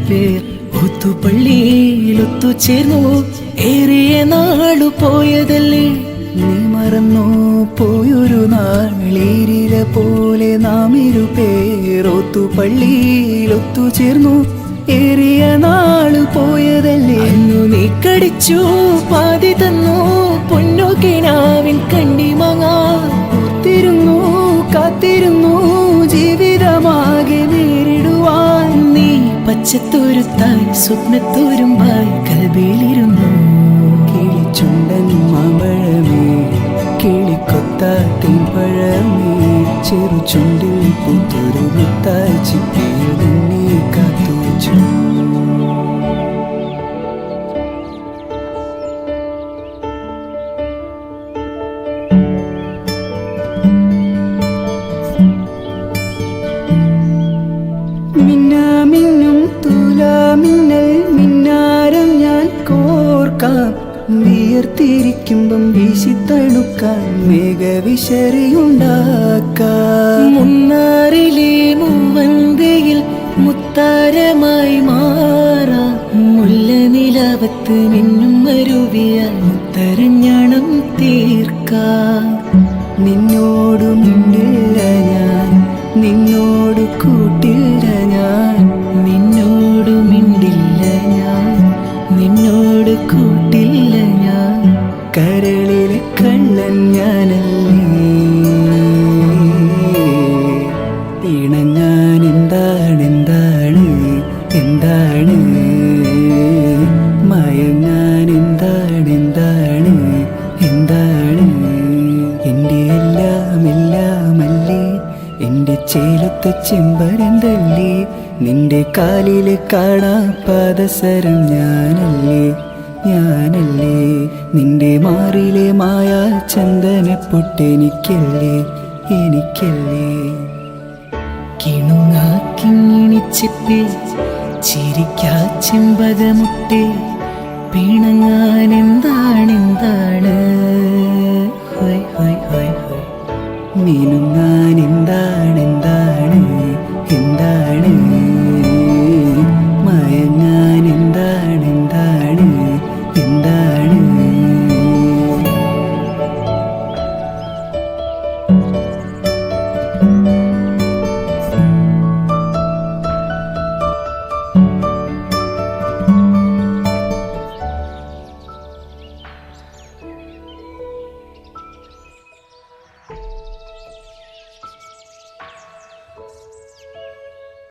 പേർ ഒത്തുപള്ളിയിലൊത്തു ചേർന്നു. ഏറിയ നാളു പോയതല്ലേ, നീ മറന്നു പോയൊരു നാളീരില പോലെ നാം ഇരുപേർ ഒത്തുപള്ളിയിലൊത്തു ചേർന്നു. ഏറിയ നാളു പോയതല്ലേ, അന്നു നീ കടിച്ചു പാതി തന്നു പൊന്നു കിനാവിൻ കണ്ണിമങ്ങാ. ഓർത്തിരുന്നു കാത്തിരുന്നു ജീവിതമാകെ നേരിടുവാൻ. നീ പച്ചത്തോരുത്തായി സ്വപ്നത്തോരുമ്പായി കൽബിലിരുന്നു. കിളിച്ചുണ്ടൻ മാമ്പഴമേ, കിളിക്കൊത്താത്തിൻ പഴമേ, ചെറുചുണ്ടിൽ പൂത്തൊരു മുത്തായി ചിപ്പിയിൽ നിന്നെ കാത്തുവച്ചു. മിന്നാമിന്നും തുലാമിന്നൽ മിന്നാരം ഞാൻ കോർക്കാം. വിയർത്തിരിക്കുമ്പം വീശി തണുക്കാൻ മേഘവിശറിയുണ്ടാക്കാം. മുന്നാറിലെ മൂവന്തയിൽ മുത്താരമായി മാറാം. മുല്ല നിലാവത്ത് മിന്നും അരുവിയാൽ മുത്തരഞ്ഞണം തീർക്കാം. നിന്നോടു മിണ്ടില്ല ഞാൻ, നിന്നോട് കൂട്ടില്ല ഞാൻ, നിന്നോട് മിണ്ടില്ല ഞാൻ, നിന്നോട് കൂട്ടില്ല ഞാൻ. കരളിലെ കള്ളൻ ഞാനല്ലേ, ഇണങ്ങാൻ എന്താണ് എന്താണ് എന്താണ്, മയങ്ങാൻ എന്താണ് എന്താണ് എന്താണ്. എൻ്റെ എല്ലാം എല്ലാമല്ലേ, എൻ്റെ ചേലത്തെ ചെമ്പരന്തല്ലേ, നിന്റെ കാലിലെ കാണാ പാദസരം ഞാനല്ലേ ഞാനല്ലേ. നിന്റെ മാറിലെ മായാ ചന്ദനപ്പൊട്ടെനിക്കല്ലേ എനിക്കല്ലേ. കിണുങ്ങാ കിങ്ങിണിച്ചിപ്പേ ചിരിക്കാ ചെമ്പകമുട്ടേ, പിണങ്ങാൻ എന്താണ് എന്താണ്. ഹോയ് ഹോയ് ഹോയ് ഹോയ്. മീനും